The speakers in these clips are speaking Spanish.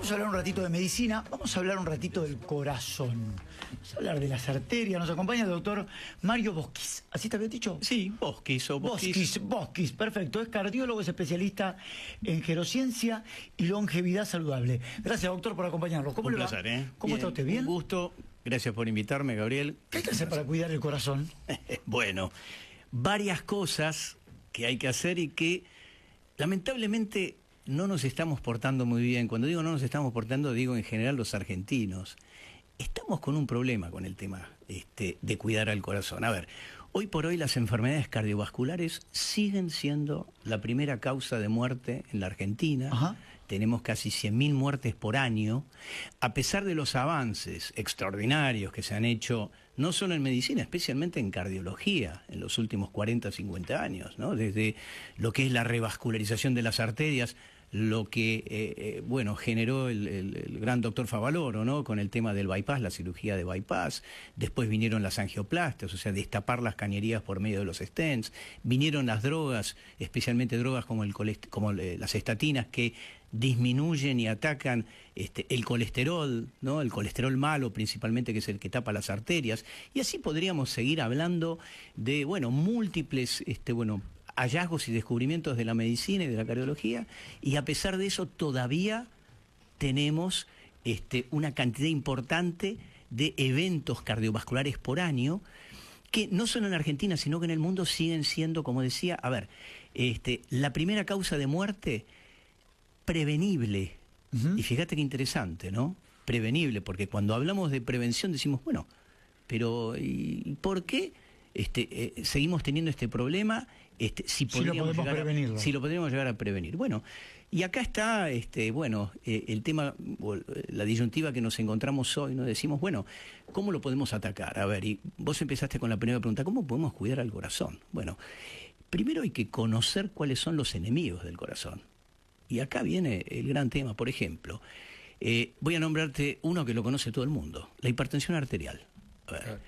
Vamos a hablar un ratito de medicina, vamos a hablar un ratito del corazón. Vamos a hablar de las arterias. Nos acompaña el doctor Mario Boschis. ¿Así te había dicho? Sí, Boschis o Boschis. Boschis, perfecto. Es cardiólogo, es especialista en gerociencia y longevidad saludable. Gracias, doctor, por acompañarnos. ¿Cómo le va? Un placer, ¿eh? ¿Cómo está usted? ¿Bien? Un gusto. Gracias por invitarme, Gabriel. ¿Qué hay que hacer para cuidar el corazón? Bueno, varias cosas que hay que hacer y que lamentablemente no nos estamos portando muy bien. Cuando digo no nos estamos portando, digo en general los argentinos. Estamos con un problema con el tema de cuidar al corazón. A ver, hoy por hoy las enfermedades cardiovasculares siguen siendo la primera causa de muerte en la Argentina. Ajá. Tenemos casi 100.000 muertes por año, a pesar de los avances extraordinarios que se han hecho, no solo en medicina, especialmente en cardiología, en los últimos 40, 50 años, ¿no? Desde lo que es la revascularización de las arterias, lo que generó el gran doctor Favaloro, ¿no? Con el tema del bypass, la cirugía de bypass. Después vinieron las angioplastias, o sea, destapar las cañerías por medio de los stents. Vinieron las drogas, especialmente drogas como las estatinas, que disminuyen y atacan el colesterol, ¿no? El colesterol malo principalmente, que es el que tapa las arterias. Y así podríamos seguir hablando de, múltiples, hallazgos y descubrimientos de la medicina y de la cardiología, y a pesar de eso todavía tenemos una cantidad importante de eventos cardiovasculares por año, que no solo en Argentina, sino que en el mundo siguen siendo, como decía, la primera causa de muerte prevenible. Uh-huh. Y fíjate qué interesante, ¿no? Prevenible, porque cuando hablamos de prevención decimos, pero ¿y por qué seguimos teniendo este problema? Si lo podríamos llegar a prevenir. Bueno, y acá está el tema, la disyuntiva que nos encontramos hoy, ¿no? Decimos, ¿cómo lo podemos atacar? A ver, y vos empezaste con la primera pregunta, ¿cómo podemos cuidar al corazón? Bueno, primero hay que conocer cuáles son los enemigos del corazón. Y acá viene el gran tema. Por ejemplo, voy a nombrarte uno que lo conoce todo el mundo, la hipertensión arterial. A ver,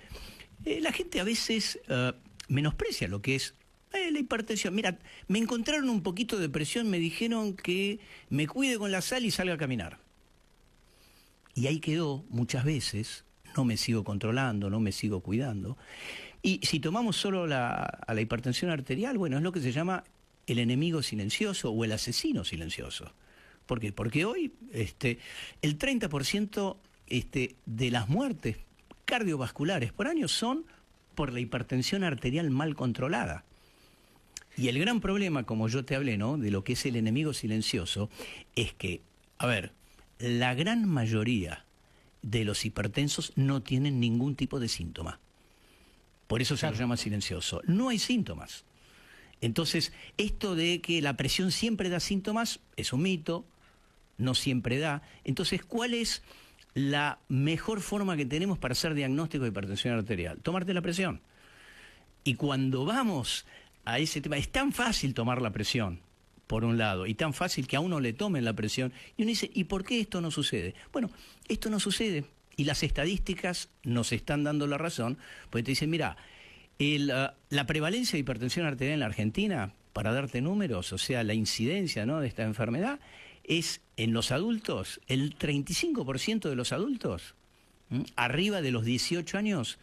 la gente a veces menosprecia lo que es la hipertensión. Mira, me encontraron un poquito de presión, me dijeron que me cuide con la sal y salga a caminar. Y ahí quedó muchas veces, no me sigo controlando, no me sigo cuidando. Y si tomamos solo a la hipertensión arterial, es lo que se llama el enemigo silencioso o el asesino silencioso. ¿Por qué? Porque hoy el 30% de las muertes cardiovasculares por año son por la hipertensión arterial mal controlada. Y el gran problema, como yo te hablé, ¿no?, de lo que es el enemigo silencioso, es que, la gran mayoría de los hipertensos no tienen ningún tipo de síntoma. Por eso se lo llama silencioso. No hay síntomas. Entonces, esto de que la presión siempre da síntomas es un mito, no siempre da. Entonces, ¿cuál es la mejor forma que tenemos para hacer diagnóstico de hipertensión arterial? Tomarte la presión. Y cuando vamos a ese tema, es tan fácil tomar la presión, por un lado, y tan fácil que a uno le tomen la presión, y uno dice, ¿y por qué esto no sucede? Bueno, esto no sucede, y las estadísticas nos están dando la razón, porque te dicen, mira, la prevalencia de hipertensión arterial en la Argentina, para darte números, o sea, la incidencia, ¿no?, de esta enfermedad, es en los adultos, el 35% de los adultos, arriba de los 18 años,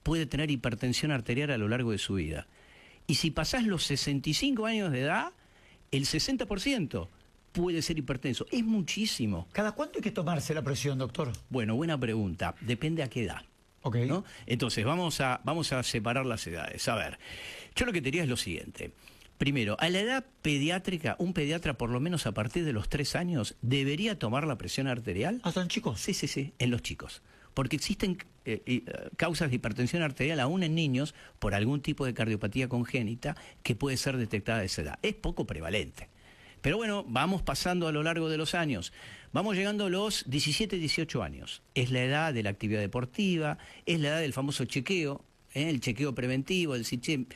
puede tener hipertensión arterial a lo largo de su vida. Y si pasás los 65 años de edad, el 60% puede ser hipertenso. Es muchísimo. ¿Cada cuánto hay que tomarse la presión, doctor? Bueno, buena pregunta. Depende a qué edad. Okay. ¿No? Entonces, vamos a separar las edades. A ver, yo lo que te diría es lo siguiente. Primero, a la edad pediátrica, un pediatra por lo menos a partir de los 3 años debería tomar la presión arterial. ¿Hasta en chicos? Sí, en los chicos. Porque existen causas de hipertensión arterial aún en niños por algún tipo de cardiopatía congénita que puede ser detectada a esa edad. Es poco prevalente. Pero vamos pasando a lo largo de los años. Vamos llegando a los 17, 18 años. Es la edad de la actividad deportiva, es la edad del famoso chequeo, el chequeo preventivo, el decir, che,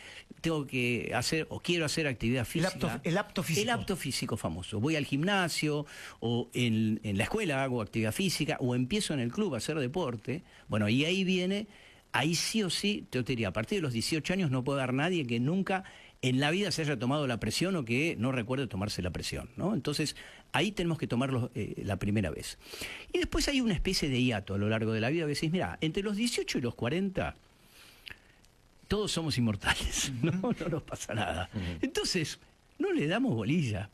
tengo que hacer o quiero hacer actividad física. El apto físico. El apto físico famoso. Voy al gimnasio o en la escuela hago actividad física o empiezo en el club a hacer deporte. Y ahí sí o sí, te diría, a partir de los 18 años no puede haber nadie que nunca en la vida se haya tomado la presión o que no recuerde tomarse la presión, ¿no? Entonces, ahí tenemos que tomarlo la primera vez. Y después hay una especie de hiato a lo largo de la vida, que decís, mira, entre los 18 y los 40... todos somos inmortales, no nos pasa nada. Entonces, no le damos bolilla.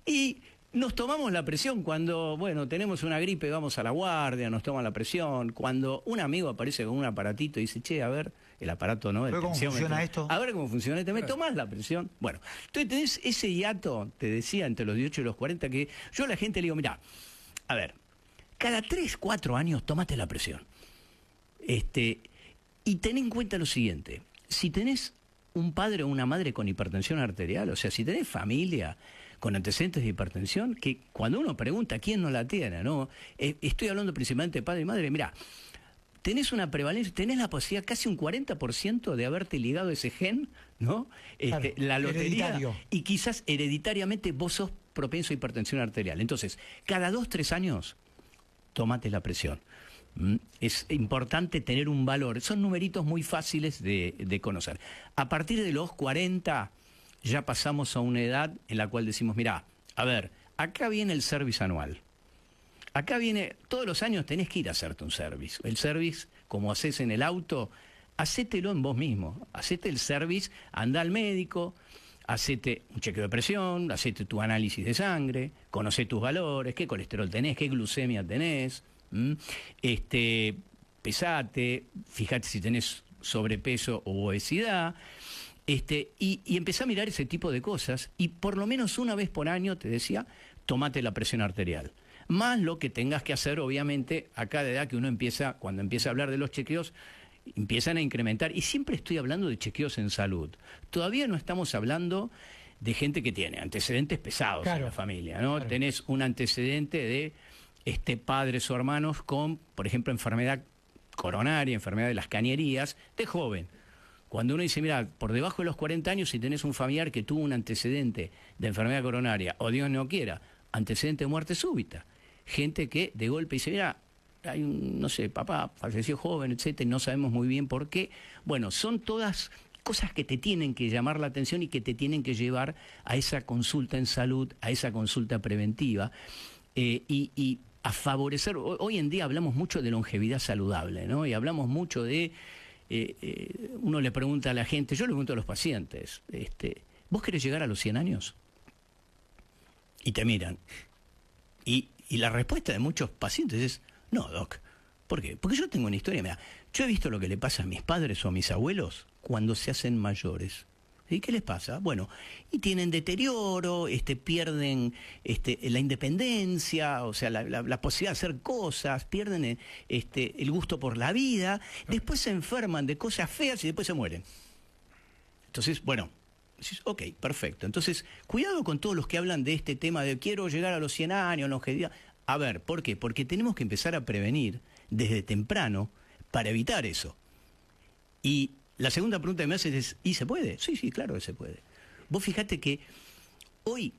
Y nos tomamos la presión cuando, bueno, tenemos una gripe, vamos a la guardia, nos toman la presión. Cuando un amigo aparece con un aparatito y dice, che, a ver, el aparato, ¿no? ¿Cómo funciona esto? A ver cómo funciona esto, ¿me tomás la presión? Bueno, entonces tenés ese hiato, te decía, entre los 18 y los 40, que yo a la gente le digo, mirá, a ver, cada 3, 4 años tomate la presión. Y ten en cuenta lo siguiente. Si tenés un padre o una madre con hipertensión arterial, o sea, si tenés familia con antecedentes de hipertensión, que cuando uno pregunta quién no la tiene, ¿no? Estoy hablando principalmente de padre y madre, mirá, tenés una prevalencia, tenés la posibilidad casi un 40% de haberte ligado ese gen, ¿no? Claro, la lotería, hereditario. y quizás hereditariamente vos sos propenso a hipertensión arterial. Entonces, cada 2, 3 años, tomate la presión. Es importante tener un valor. Son numeritos muy fáciles de conocer. A partir de los 40 ya pasamos a una edad en la cual decimos, mirá, a ver, acá viene el service anual. Acá viene, todos los años tenés que ir a hacerte un service. El service, como haces en el auto, hacételo en vos mismo. Hacete el service, anda al médico, hacete un chequeo de presión, hacete tu análisis de sangre, conocé tus valores, qué colesterol tenés, qué glucemia tenés. Pesate, fíjate si tenés sobrepeso o obesidad, y empezá a mirar ese tipo de cosas, y por lo menos una vez por año, te decía, tomate la presión arterial. Más lo que tengas que hacer, obviamente, a cada edad que uno empieza, cuando empieza a hablar de los chequeos, empiezan a incrementar, y siempre estoy hablando de chequeos en salud. Todavía no estamos hablando de gente que tiene antecedentes pesados en la familia, ¿no? Claro. Tenés un antecedente de padres o hermanos con, por ejemplo, enfermedad coronaria, enfermedad de las cañerías, de joven. Cuando uno dice, mira, por debajo de los 40 años, si tenés un familiar que tuvo un antecedente de enfermedad coronaria, o Dios no quiera, antecedente de muerte súbita, gente que de golpe dice, mira, hay un, no sé, papá falleció joven, etcétera, y no sabemos muy bien por qué. Bueno, son todas cosas que te tienen que llamar la atención y que te tienen que llevar a esa consulta en salud, a esa consulta preventiva, y a favorecer. Hoy en día hablamos mucho de longevidad saludable, ¿no? Y hablamos mucho de, uno le pregunta a la gente, yo le pregunto a los pacientes, ¿vos querés llegar a los 100 años? Y te miran. Y la respuesta de muchos pacientes es, no, doc. ¿Por qué? Porque yo tengo una historia, mira, yo he visto lo que le pasa a mis padres o a mis abuelos cuando se hacen mayores. ¿Y qué les pasa? Bueno, y tienen deterioro, pierden la independencia, o sea, la posibilidad de hacer cosas, pierden el gusto por la vida, después se enferman de cosas feas y después se mueren. Entonces, bueno, decís, ok, perfecto. Entonces, cuidado con todos los que hablan de este tema de quiero llegar a los 100 años, longevidad. A ver, ¿por qué? Porque tenemos que empezar a prevenir desde temprano para evitar eso. Y la segunda pregunta que me haces es, ¿y se puede? Sí, sí, claro que se puede. Vos fijate que hoy,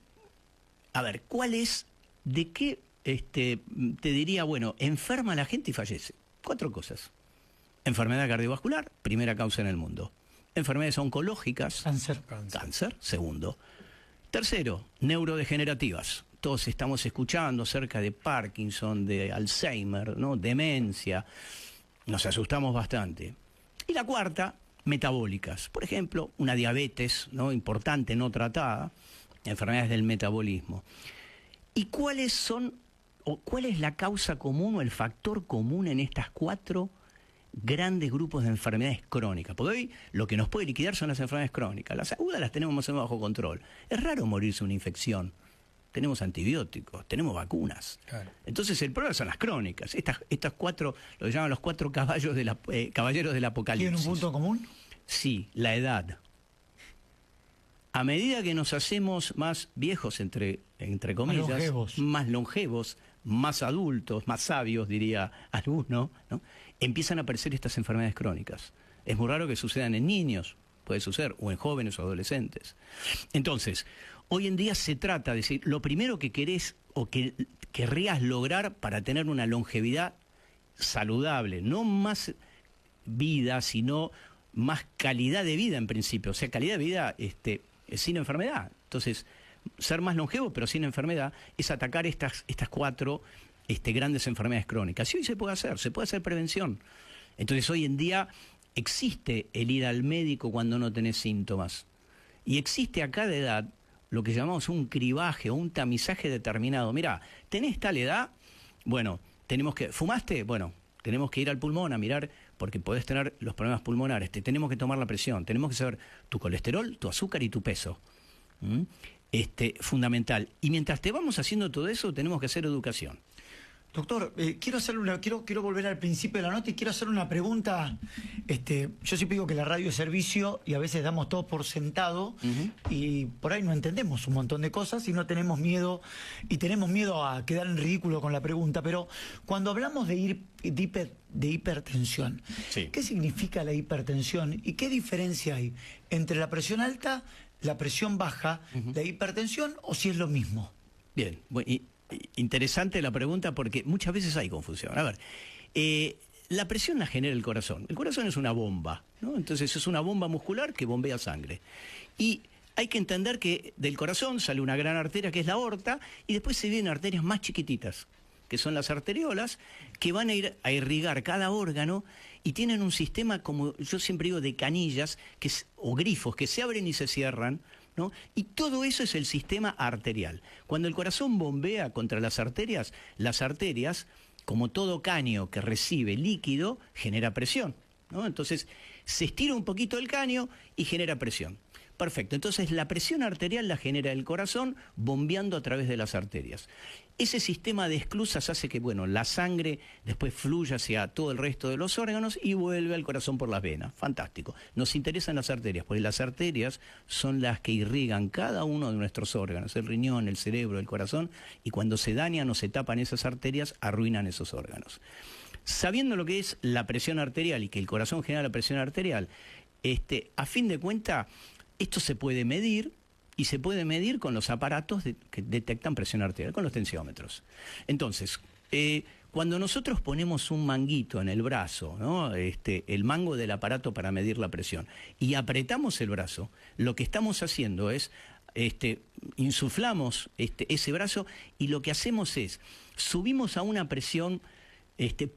a ver, ¿cuál es, de qué, te diría, bueno, enferma a la gente y fallece? 4 cosas. Enfermedad cardiovascular, primera causa en el mundo. Enfermedades oncológicas. Cáncer, segundo. Tercero, neurodegenerativas. Todos estamos escuchando acerca de Parkinson, de Alzheimer, ¿no? Demencia. Nos asustamos bastante. Y la cuarta, metabólicas. Por ejemplo, una diabetes, ¿no? Importante, no tratada, enfermedades del metabolismo. ¿Y cuáles son, o cuál es la causa común o el factor común en estas 4 grandes grupos de enfermedades crónicas? Porque hoy lo que nos puede liquidar son las enfermedades crónicas. Las agudas las tenemos más o menos bajo control. Es raro morirse de una infección. Tenemos antibióticos, tenemos vacunas. Claro. Entonces el problema son las crónicas. Estas 4, lo que llaman los 4 caballeros del apocalipsis. ¿Tienen un punto común? Sí, la edad. A medida que nos hacemos más viejos, entre comillas, más longevos, más adultos, más sabios, diría alguno, ¿no? Empiezan a aparecer estas enfermedades crónicas. Es muy raro que sucedan en niños, puede suceder, o en jóvenes o adolescentes. Entonces, hoy en día se trata de decir, lo primero que querés o que querrías lograr para tener una longevidad saludable, no más vida, sino más calidad de vida en principio, o sea, calidad de vida sin enfermedad. Entonces, ser más longevo pero sin enfermedad, es atacar estas 4 grandes enfermedades crónicas. Y hoy se puede hacer prevención. Entonces hoy en día existe el ir al médico cuando no tenés síntomas. Y existe a cada edad lo que llamamos un cribaje o un tamizaje determinado. Mirá, ¿tenés tal edad? Bueno, ¿fumaste? Bueno, tenemos que ir al pulmón a mirar, porque podés tener los problemas pulmonares. Tenemos que tomar la presión, tenemos que saber tu colesterol, tu azúcar y tu peso. Fundamental. Y mientras te vamos haciendo todo eso, tenemos que hacer educación. Doctor, quiero volver al principio de la nota y quiero hacer una pregunta. Yo siempre digo que la radio es servicio y a veces damos todo por sentado y por ahí no entendemos un montón de cosas y no tenemos miedo, y tenemos miedo a quedar en ridículo con la pregunta. Pero cuando hablamos de hipertensión, sí. ¿Qué significa la hipertensión y qué diferencia hay entre la presión alta, la presión baja, la hipertensión, o si es lo mismo? Bien, bueno, interesante la pregunta porque muchas veces hay confusión. A ver, la presión la genera el corazón. El corazón es una bomba, ¿no? Entonces es una bomba muscular que bombea sangre. Y hay que entender que del corazón sale una gran arteria que es la aorta y después se vienen arterias más chiquititas, que son las arteriolas, que van a ir a irrigar cada órgano y tienen un sistema, como yo siempre digo, de canillas o grifos que se abren y se cierran, ¿no? Y todo eso es el sistema arterial. Cuando el corazón bombea contra las arterias, como todo caño que recibe líquido, genera presión, ¿no? Entonces se estira un poquito el caño y genera presión. Perfecto, entonces la presión arterial la genera el corazón bombeando a través de las arterias. Ese sistema de esclusas hace que, bueno, la sangre después fluya hacia todo el resto de los órganos y vuelve al corazón por las venas. Fantástico. Nos interesan las arterias, porque las arterias son las que irrigan cada uno de nuestros órganos, el riñón, el cerebro, el corazón, y cuando se dañan o se tapan esas arterias, arruinan esos órganos. Sabiendo lo que es la presión arterial y que el corazón genera la presión arterial, a fin de cuentas, esto se puede medir. Y se puede medir con los aparatos que detectan presión arterial, con los tensiómetros. Entonces, cuando nosotros ponemos un manguito en el brazo, ¿no? El mango del aparato para medir la presión, y apretamos el brazo, lo que estamos haciendo es, insuflamos ese brazo y lo que hacemos es, subimos a una presión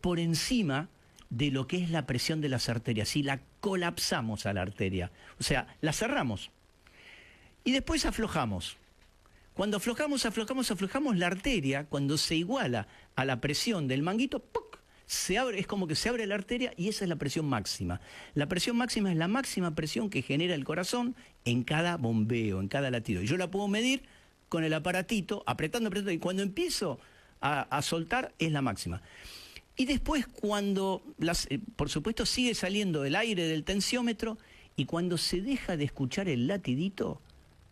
por encima de lo que es la presión de las arterias y la colapsamos a la arteria, o sea, la cerramos. Y después aflojamos. Cuando aflojamos la arteria, cuando se iguala a la presión del manguito, ¡puc!, se abre, es como que se abre la arteria y esa es la presión máxima. La presión máxima es la máxima presión que genera el corazón en cada bombeo, en cada latido. Y yo la puedo medir con el aparatito, apretando, y cuando empiezo a soltar es la máxima. Y después cuando, por supuesto, sigue saliendo el aire del tensiómetro y cuando se deja de escuchar el latidito,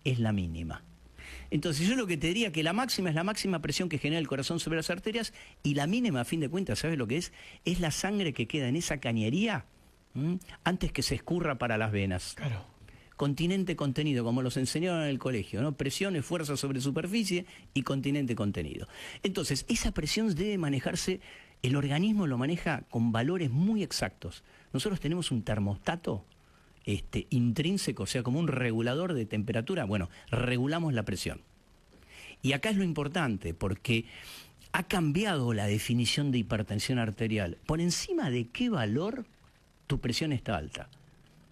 es la mínima. Entonces yo lo que te diría que la máxima es la máxima presión que genera el corazón sobre las arterias y la mínima, a fin de cuentas, ¿sabes lo que es? Es la sangre que queda en esa cañería antes que se escurra para las venas. Claro. Continente contenido, como los enseñaron en el colegio, ¿no? Presión es fuerza sobre superficie y continente contenido. Entonces, esa presión debe manejarse, el organismo lo maneja con valores muy exactos. Nosotros tenemos un termostato intrínseco, o sea, como un regulador de temperatura. Bueno, regulamos la presión. Y acá es lo importante, porque ha cambiado la definición de hipertensión arterial. ¿Por encima de qué valor tu presión está alta?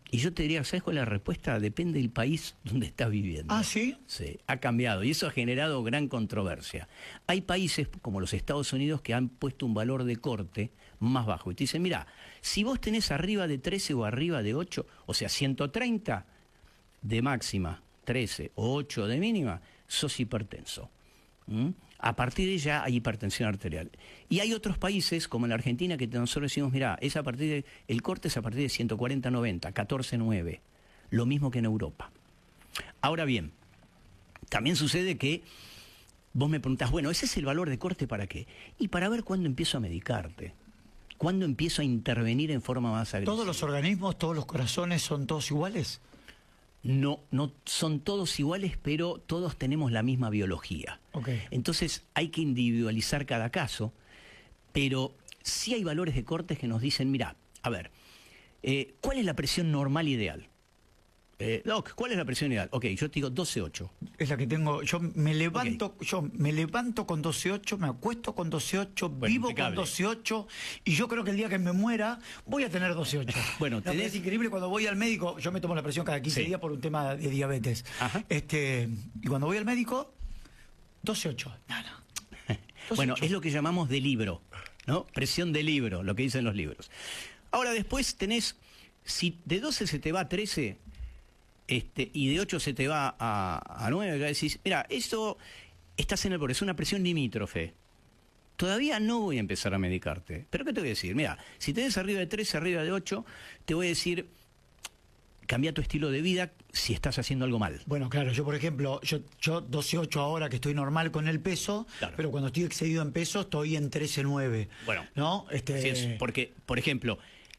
Y yo te diría, ¿sabes cuál es la respuesta? Depende del país donde estás viviendo. ¿Ah, sí? Sí, ha cambiado y eso ha generado gran controversia. Hay países como los Estados Unidos que han puesto un valor de corte más bajo. Y te dicen, mira, si vos tenés arriba de 13 o arriba de 8, o sea, 130 de máxima, 13 o 8 de mínima, sos hipertenso. A partir de ya hay hipertensión arterial. Y hay otros países, como en la Argentina, que nosotros decimos, mira, el corte es a partir de 140-90, 14-9. Lo mismo que en Europa. Ahora bien, también sucede que vos me preguntás, bueno, ¿ese es el valor de corte para qué? Y para ver cuándo empiezo a medicarte. ¿Cuándo empiezo a intervenir en forma más agresiva? ¿Todos los organismos, todos los corazones son todos iguales? No son todos iguales, pero todos tenemos la misma biología. Okay. Entonces hay que individualizar cada caso, pero sí hay valores de cortes que nos dicen, mira, a ver, ¿cuál es la presión normal ideal? Doc, ¿cuál es la presión ideal? Ok, yo te digo 12,8. Es la que tengo. Yo me levanto con 12,8, me acuesto con 12,8, vivo impecable. Con 12,8, y yo creo que el día que me muera voy a tener 12,8. Bueno, es increíble cuando voy al médico. Yo me tomo la presión cada 15 días por un tema de diabetes. Ajá. Y cuando voy al médico, 12,8. No. 12,8. Bueno, es lo que llamamos de libro, ¿no? Presión de libro, lo que dicen los libros. Ahora después tenés, si de 12 se te va a 13, y de 8 se te va a 9, ya decís, mira, esto estás en el borde, es una presión limítrofe. Todavía no voy a empezar a medicarte. ¿Pero qué te voy a decir? Mira, si tenés arriba de 13, arriba de 8, te voy a decir, cambia tu estilo de vida si estás haciendo algo mal. Bueno, claro, yo por ejemplo, yo 12,8 ahora que estoy normal con el peso, claro. Pero cuando estoy excedido en peso estoy en 13,9. Bueno, ¿no? Así es, porque, por ejemplo,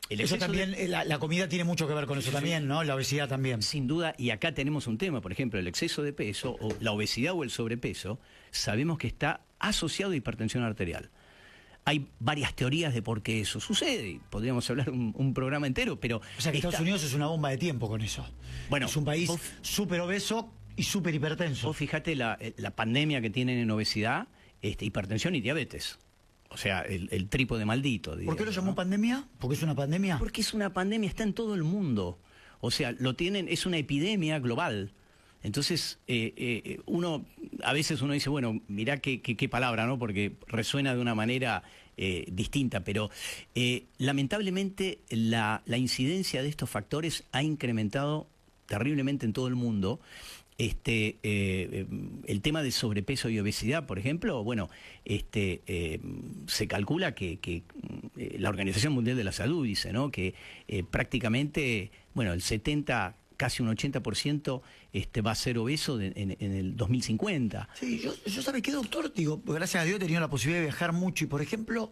eso también, la comida tiene mucho que ver con eso también, ¿no? La obesidad también. Sin duda, y acá tenemos un tema, por ejemplo, el exceso de peso, o la obesidad o el sobrepeso, sabemos que está asociado a hipertensión arterial. Hay varias teorías de por qué eso sucede, y podríamos hablar un programa entero, pero... O sea que Estados Unidos es una bomba de tiempo con eso. Bueno, es un país súper obeso y súper hipertenso. Vos fijate la pandemia que tienen en obesidad, hipertensión y diabetes. O sea, el trípode maldito. Digamos, ¿por qué lo llamó pandemia? ¿Porque es una pandemia? Porque es una pandemia, está en todo el mundo. O sea, es una epidemia global. Entonces, a veces uno dice, bueno, mirá qué palabra, ¿no? Porque resuena de una manera distinta, pero lamentablemente la incidencia de estos factores ha incrementado terriblemente en todo el mundo. El tema de sobrepeso y obesidad, por ejemplo, bueno, se calcula que la Organización Mundial de la Salud dice, ¿no? Que prácticamente, bueno, el 70, casi un 80% va a ser obeso en el 2050. Sí, yo ¿sabe qué, doctor? Digo, gracias a Dios he tenido la posibilidad de viajar mucho y, por ejemplo,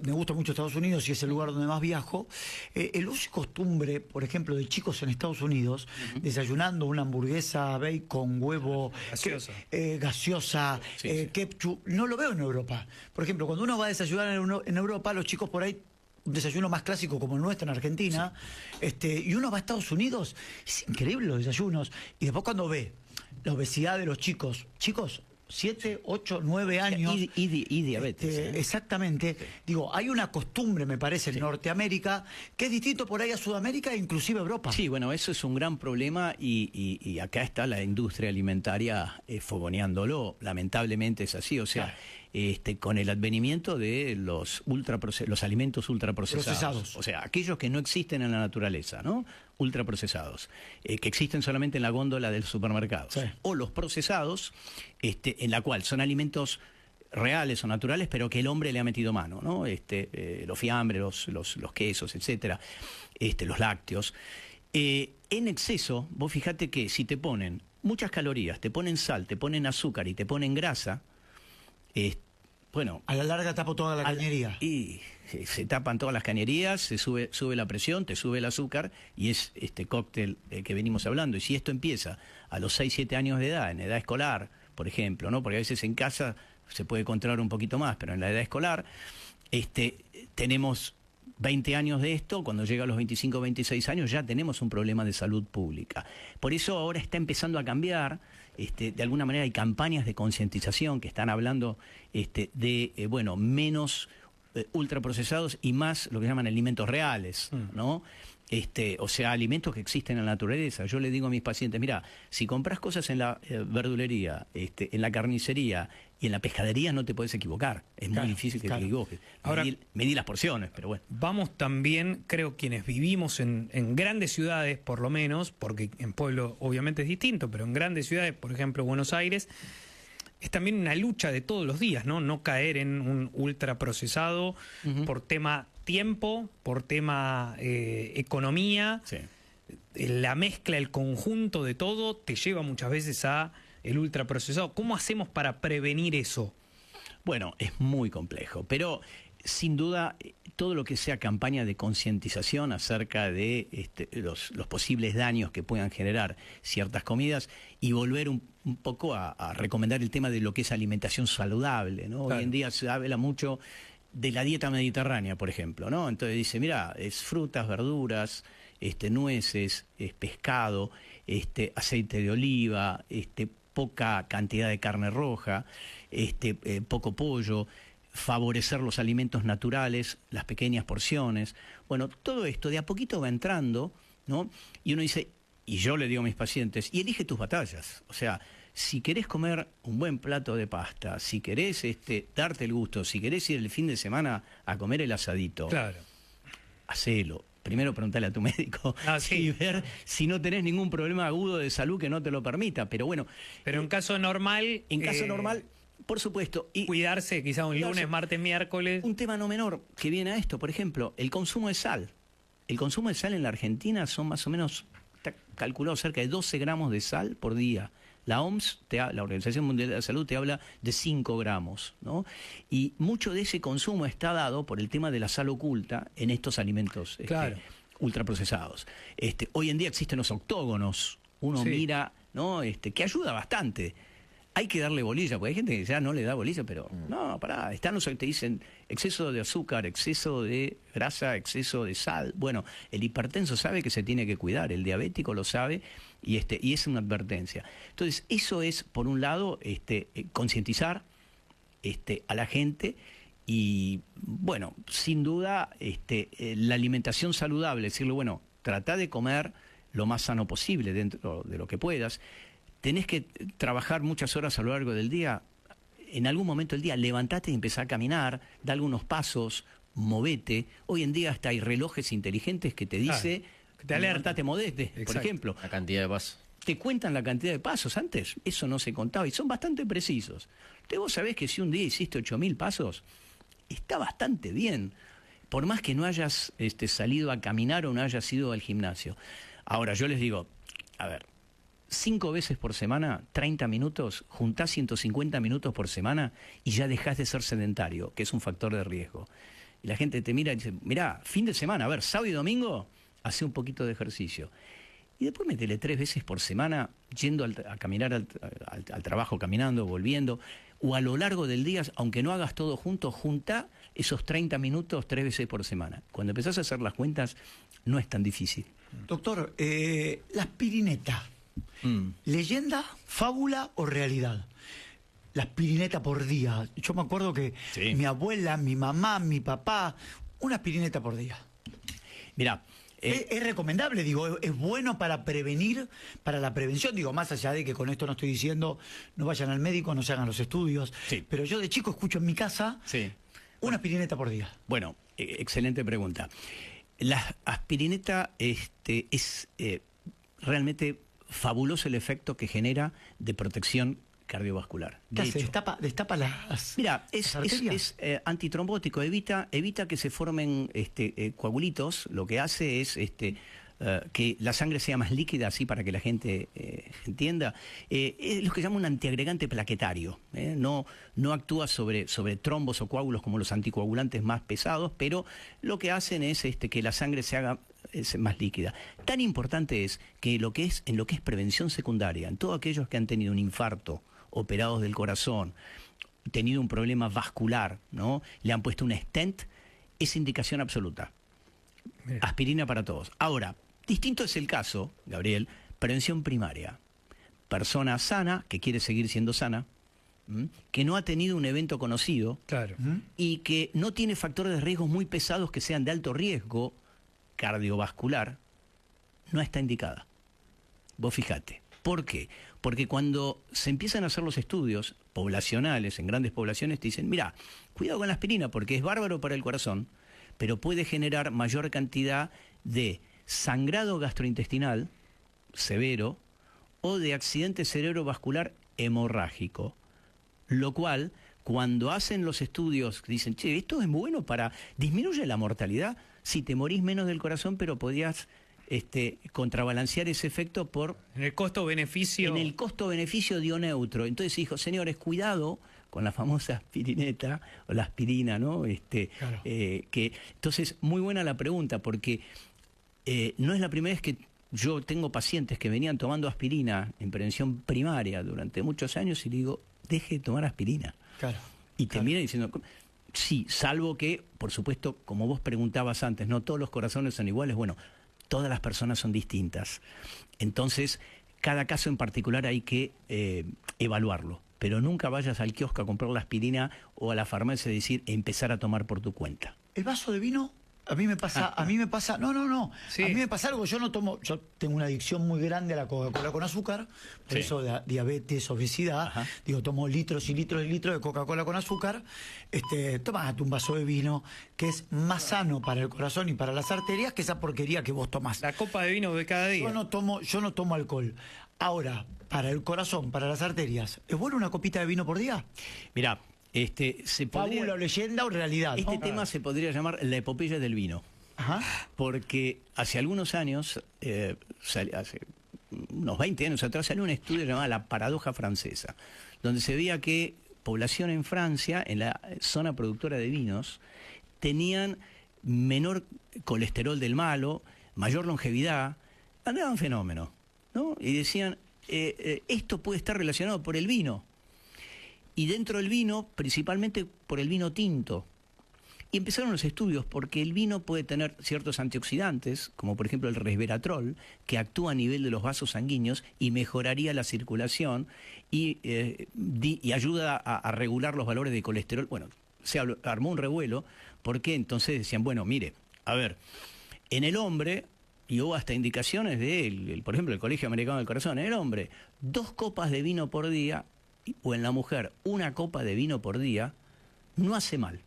me gusta mucho Estados Unidos y es el lugar donde más viajo. El uso y costumbre, por ejemplo, de chicos en Estados Unidos, desayunando una hamburguesa, bacon, huevo, gaseosa, ketchup, no lo veo en Europa. Por ejemplo, cuando uno va a desayunar en Europa, los chicos por ahí, un desayuno más clásico como el nuestro en Argentina, y uno va a Estados Unidos, es increíble los desayunos, y después cuando ve la obesidad de los chicos, 7, 8, 9 años. Y diabetes. Exactamente. Sí. Digo, hay una costumbre, me parece, en Norteamérica, que es distinto por ahí a Sudamérica e inclusive a Europa. Sí, bueno, eso es un gran problema y acá está la industria alimentaria fogoneándolo. Lamentablemente es así, o sea... Claro. Con el advenimiento de los alimentos ultraprocesados. O sea, aquellos que no existen en la naturaleza, ¿no? Ultraprocesados, que existen solamente en la góndola del supermercado. Sí. O los procesados, en la cual son alimentos reales o naturales, pero que el hombre le ha metido mano, ¿no? Los fiambres, los quesos, etcétera, los lácteos. En exceso, vos fijate que si te ponen muchas calorías, te ponen sal, te ponen azúcar y te ponen grasa, bueno, a la larga tapo toda la cañería. Y se tapan todas las cañerías, se sube la presión, te sube el azúcar y es este cóctel que venimos hablando. Y si esto empieza a los 6, 7 años de edad, en edad escolar, por ejemplo, ¿no? Porque a veces en casa se puede controlar un poquito más, pero en la edad escolar tenemos 20 años de esto, cuando llega a los 25, 26 años ya tenemos un problema de salud pública. Por eso ahora está empezando a cambiar. De alguna manera hay campañas de concientización que están hablando de menos ultraprocesados y más lo que llaman alimentos reales, ¿no? O sea, alimentos que existen en la naturaleza. Yo le digo a mis pacientes, mira, si compras cosas en la verdulería, en la carnicería y en la pescadería no te puedes equivocar. Es muy difícil que te equivoques. Ahora, medí las porciones, pero bueno. Vamos también, creo, quienes vivimos en grandes ciudades, por lo menos, porque en pueblo obviamente es distinto, pero en grandes ciudades, por ejemplo, Buenos Aires, es también una lucha de todos los días, ¿no? No caer en un ultraprocesado por tema tiempo, por tema economía. Sí. La mezcla, el conjunto de todo te lleva muchas veces a el ultraprocesado. ¿Cómo hacemos para prevenir eso? Bueno, es muy complejo, pero sin duda todo lo que sea campaña de concientización acerca de los posibles daños que puedan generar ciertas comidas y volver un poco a recomendar el tema de lo que es alimentación saludable, ¿no? Claro. Hoy en día se habla mucho de la dieta mediterránea, por ejemplo, ¿no? Entonces dice, mira, es frutas, verduras, nueces, pescado, aceite de oliva, poca cantidad de carne roja, poco pollo, favorecer los alimentos naturales, las pequeñas porciones. Bueno, todo esto de a poquito va entrando, ¿no? Y uno dice, y yo le digo a mis pacientes, y elige tus batallas. O sea, si querés comer un buen plato de pasta, si querés darte el gusto, si querés ir el fin de semana a comer el asadito, claro, hacelo. Primero preguntale a tu médico y ver si no tenés ningún problema agudo de salud que no te lo permita. Pero bueno. Pero en caso normal. En caso normal, por supuesto. Y cuidarse, quizá un lunes, martes, miércoles. Un tema no menor que viene a esto, por ejemplo, el consumo de sal. El consumo de sal en la Argentina son más o menos, está calculado cerca de 12 gramos de sal por día. La OMS, la Organización Mundial de la Salud, te habla de 5 gramos, ¿no? Y mucho de ese consumo está dado por el tema de la sal oculta en estos alimentos claro, ultraprocesados. Hoy en día existen los octógonos, uno mira, ¿no? Que ayuda bastante. Hay que darle bolilla, porque hay gente que ya no le da bolilla, pero no, pará, están los que te dicen exceso de azúcar, exceso de grasa, exceso de sal. Bueno, el hipertenso sabe que se tiene que cuidar, el diabético lo sabe y es una advertencia. Entonces, eso es, por un lado, concientizar a la gente y, bueno, sin duda, la alimentación saludable, decirle, bueno, trata de comer lo más sano posible dentro de lo que puedas. Tenés que trabajar muchas horas a lo largo del día. En algún momento del día, levantate y empezá a caminar, da algunos pasos, movete. Hoy en día hasta hay relojes inteligentes que te dice, te alerta, te modeste, por ejemplo. La cantidad de pasos. Te cuentan la cantidad de pasos. Antes eso no se contaba y son bastante precisos. Entonces vos sabés que si un día hiciste 8.000 pasos, está bastante bien. Por más que no hayas salido a caminar o no hayas ido al gimnasio. Ahora, yo les digo, a ver, 5 veces por semana, 30 minutos, juntás 150 minutos por semana y ya dejás de ser sedentario, que es un factor de riesgo. Y la gente te mira y dice, mirá, fin de semana, a ver, sábado y domingo, hace un poquito de ejercicio. Y después métele 3 veces por semana, yendo a caminar al trabajo, caminando, volviendo, o a lo largo del día, aunque no hagas todo junto, junta esos 30 minutos 3 veces por semana. Cuando empezás a hacer las cuentas, no es tan difícil. Doctor, la aspirineta. ¿Leyenda, fábula o realidad? La aspirineta por día. Yo me acuerdo que mi abuela, mi mamá, mi papá, una aspirineta por día. Mirá, es recomendable, digo, es bueno para prevenir, para la prevención, digo, más allá de que con esto no estoy diciendo no vayan al médico, no se hagan los estudios, pero yo de chico escucho en mi casa una aspirineta por día. Bueno, excelente pregunta. La aspirineta es realmente fabuloso el efecto que genera de protección cardiovascular. ¿Qué hace? ¿Destapa las Mira, es antitrombótico, evita que se formen coagulitos. Lo que hace es que la sangre sea más líquida, así para que la gente entienda. Es lo que se llama un antiagregante plaquetario. No actúa sobre trombos o coágulos como los anticoagulantes más pesados, pero lo que hacen es que la sangre se haga más líquida. Tan importante es que en lo que es prevención secundaria, en todos aquellos que han tenido un infarto, operados del corazón, tenido un problema vascular, ¿no? Le han puesto un stent, es indicación absoluta. Aspirina para todos. Ahora, distinto es el caso, Gabriel, prevención primaria. Persona sana, que quiere seguir siendo sana, que no ha tenido un evento conocido y que no tiene factores de riesgo muy pesados que sean de alto riesgo cardiovascular, no está indicada. Vos fijate. ¿Por qué? Porque cuando se empiezan a hacer los estudios poblacionales, en grandes poblaciones, te dicen, mira, cuidado con la aspirina porque es bárbaro para el corazón, pero puede generar mayor cantidad de sangrado gastrointestinal severo o de accidente cerebrovascular hemorrágico. Lo cual, cuando hacen los estudios, dicen, che, esto es bueno para disminuye la mortalidad. Si te morís menos del corazón, pero podías contrabalancear ese efecto por... En el costo-beneficio... En el costo-beneficio dio neutro. Entonces dijo, señores, cuidado con la famosa aspirineta, o la aspirina, ¿no? Entonces, muy buena la pregunta, porque no es la primera vez que yo tengo pacientes que venían tomando aspirina en prevención primaria durante muchos años y le digo, deje de tomar aspirina. Y te miran diciendo... Sí, salvo que, por supuesto, como vos preguntabas antes, no todos los corazones son iguales. Bueno, todas las personas son distintas. Entonces, cada caso en particular hay que evaluarlo. Pero nunca vayas al kiosco a comprar la aspirina o a la farmacia y decir, empezar a tomar por tu cuenta. ¿El vaso de vino? A mí me pasa, no. Sí. A mí me pasa algo, yo tengo una adicción muy grande a la Coca-Cola con azúcar, por eso de diabetes, obesidad. Ajá. Digo, tomo litros y litros y litros de Coca-Cola con azúcar. Tomate un vaso de vino, que es más sano para el corazón y para las arterias que esa porquería que vos tomás. La copa de vino de cada día. Yo no tomo alcohol. Ahora, para el corazón, para las arterias, ¿es bueno una copita de vino por día? Mirá, se podría... ¿Fábula, leyenda o realidad? Este tema se podría llamar la epopeya del vino. Ajá. Porque hace algunos años, hace unos 20 años atrás, salió un estudio llamado La Paradoja Francesa, donde se veía que población en Francia, en la zona productora de vinos, tenían menor colesterol del malo, mayor longevidad, andaban fenómeno, ¿no? Y decían, esto puede estar relacionado por el vino. Y dentro del vino, principalmente por el vino tinto. Y empezaron los estudios porque el vino puede tener ciertos antioxidantes, como por ejemplo el resveratrol, que actúa a nivel de los vasos sanguíneos y mejoraría la circulación y ayuda a regular los valores de colesterol. Bueno, se armó un revuelo porque entonces decían, bueno, mire, a ver, en el hombre, y hubo hasta indicaciones por ejemplo, el Colegio Americano del Corazón, en el hombre, 2 copas de vino por día, o en la mujer, 1 copa de vino por día, no hace mal.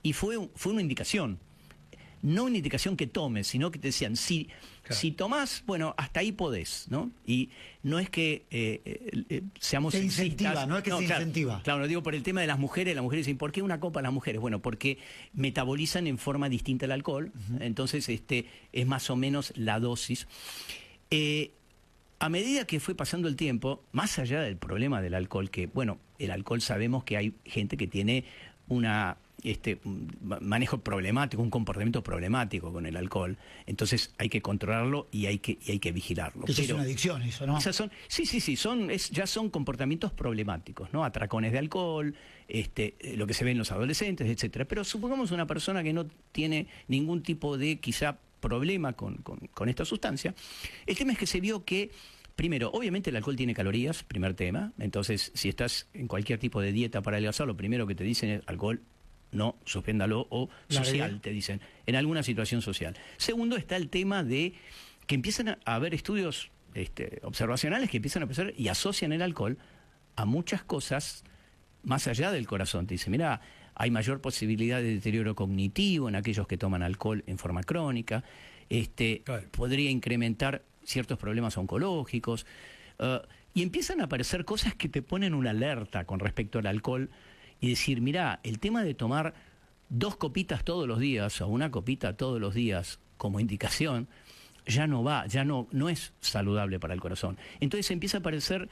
Y fue una indicación. No una indicación que tomes, sino que te decían, si tomás, bueno, hasta ahí podés, ¿no? Y no es que seamos se incentiva, sexistas. No es que se incentiva. Claro, lo digo por el tema de las mujeres dicen, ¿por qué 1 copa las mujeres? Bueno, porque metabolizan en forma distinta el alcohol, entonces es más o menos la dosis. A medida que fue pasando el tiempo, más allá del problema del alcohol, que, bueno, el alcohol sabemos que hay gente que tiene un manejo problemático, un comportamiento problemático con el alcohol, entonces hay que controlarlo y hay que vigilarlo. Eso es una adicción, eso, ¿no? Ya son comportamientos problemáticos, ¿no? Atracones de alcohol, lo que se ve en los adolescentes, etcétera. Pero supongamos una persona que no tiene ningún tipo de, quizá, problema con esta sustancia. El tema es que se vio que, primero, obviamente el alcohol tiene calorías, primer tema. Entonces, si estás en cualquier tipo de dieta para adelgazar, lo primero que te dicen es alcohol, no, suspéndalo, o social, te dicen, en alguna situación social. Segundo, está el tema de que empiezan a haber estudios observacionales que empiezan a pensar y asocian el alcohol a muchas cosas más allá del corazón. Te dicen, mira, hay mayor posibilidad de deterioro cognitivo en aquellos que toman alcohol en forma crónica. Claro. Podría incrementar ciertos problemas oncológicos. Y empiezan a aparecer cosas que te ponen una alerta con respecto al alcohol y decir, mira, el tema de tomar 2 copitas todos los días o 1 copita todos los días como indicación ya no va, ya no es saludable para el corazón. Entonces empieza a aparecer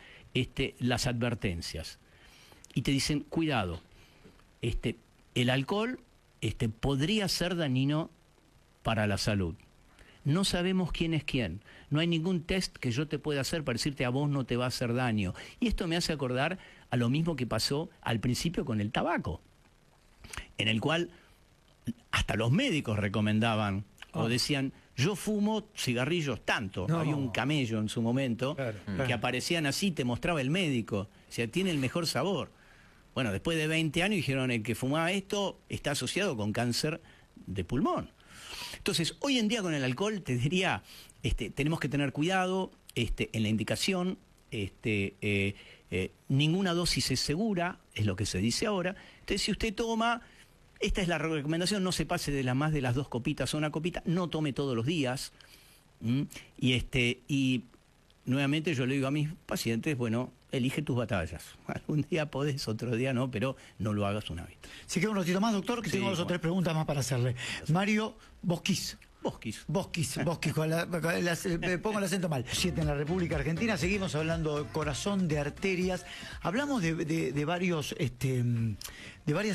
las advertencias y te dicen, cuidado. El alcohol podría ser dañino para la salud. No sabemos quién es quién. No hay ningún test que yo te pueda hacer para decirte a vos no te va a hacer daño. Y esto me hace acordar a lo mismo que pasó al principio con el tabaco, en el cual hasta los médicos recomendaban o decían, yo fumo cigarrillos tanto. No. Había un camello en su momento, claro, que aparecían así, te mostraba el médico. O sea, tiene el mejor sabor. Bueno, después de 20 años dijeron el que fumaba esto está asociado con cáncer de pulmón. Entonces, hoy en día con el alcohol, te diría, tenemos que tener cuidado en la indicación, ninguna dosis es segura, es lo que se dice ahora. Entonces, si usted toma, esta es la recomendación, no se pase de más de las 2 copitas o 1 copita, no tome todos los días. Y nuevamente yo le digo a mis pacientes, bueno, elige tus batallas. Algún día podés, otro día no, pero no lo hagas un hábito. Si queda un ratito más, doctor, que tengo 2 o 3 preguntas más para hacerle. Mario Boschis. Pongo el acento mal. 7 en la República Argentina. Seguimos hablando de corazón, de arterias. Hablamos de varias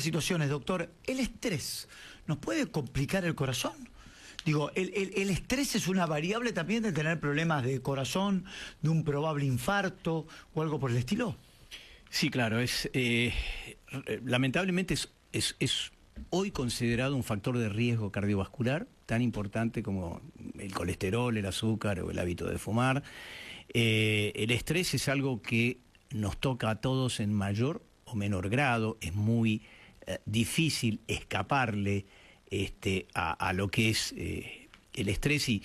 situaciones, doctor. ¿El estrés nos puede complicar el corazón? Digo, ¿el estrés es una variable también de tener problemas de corazón, de un probable infarto o algo por el estilo? Sí, claro. Lamentablemente es hoy considerado un factor de riesgo cardiovascular tan importante como el colesterol, el azúcar o el hábito de fumar. El estrés es algo que nos toca a todos en mayor o menor grado. Es muy difícil escaparle a lo que es el estrés, y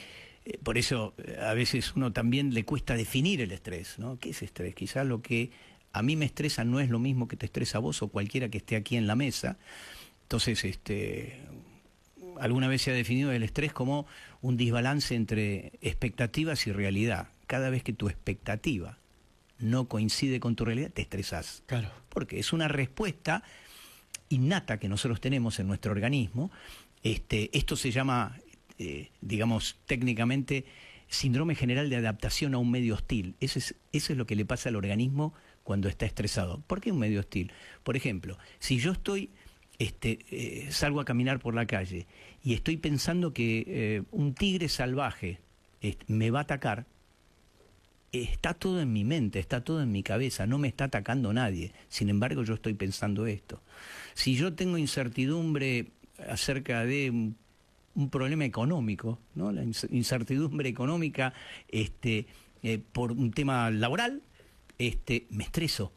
por eso a veces uno también le cuesta definir el estrés, ¿no? ¿Qué es estrés? Quizás lo que a mí me estresa no es lo mismo que te estresa a vos o cualquiera que esté aquí en la mesa. Entonces, alguna vez se ha definido el estrés como un desbalance entre expectativas y realidad. Cada vez que tu expectativa no coincide con tu realidad, te estresás. Claro. Porque es una respuesta innata que nosotros tenemos en nuestro organismo. Esto se llama, digamos, técnicamente, síndrome general de adaptación a un medio hostil. Eso es lo que le pasa al organismo cuando está estresado. ¿Por qué un medio hostil? Por ejemplo, si yo salgo a caminar por la calle y estoy pensando que un tigre salvaje me va a atacar, está todo en mi mente, está todo en mi cabeza, no me está atacando nadie. Sin embargo, yo estoy pensando esto. Si yo tengo incertidumbre acerca de un problema económico, ¿no? La incertidumbre económica por un tema laboral, me estreso.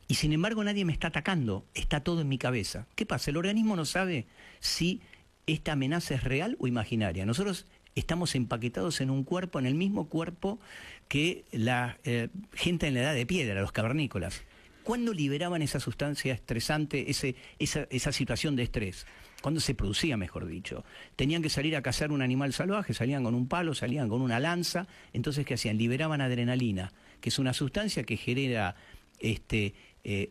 Y sin embargo nadie me está atacando, está todo en mi cabeza. ¿Qué pasa? El organismo no sabe si esta amenaza es real o imaginaria. Nosotros estamos empaquetados en un cuerpo, en el mismo cuerpo que la gente en la edad de piedra, los cavernícolas. ¿Cuándo liberaban esa sustancia estresante, esa situación de estrés? ¿Cuándo se producía, mejor dicho? Tenían que salir a cazar un animal salvaje, salían con un palo, salían con una lanza. Entonces, ¿qué hacían? Liberaban adrenalina, que es una sustancia que genera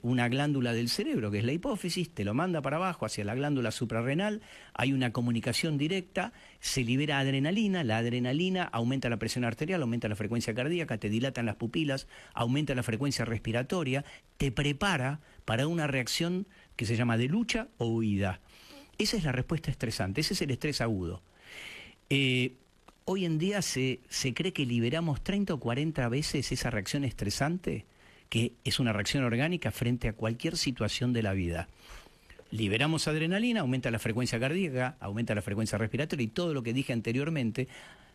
una glándula del cerebro, que es la hipófisis, te lo manda para abajo hacia la glándula suprarrenal, hay una comunicación directa, se libera adrenalina, la adrenalina aumenta la presión arterial, aumenta la frecuencia cardíaca, te dilatan las pupilas, aumenta la frecuencia respiratoria, te prepara para una reacción que se llama de lucha o huida. Esa es la respuesta estresante, ese es el estrés agudo. Hoy en día se cree que liberamos 30 o 40 veces esa reacción estresante, que es una reacción orgánica frente a cualquier situación de la vida. Liberamos adrenalina, aumenta la frecuencia cardíaca, aumenta la frecuencia respiratoria y todo lo que dije anteriormente,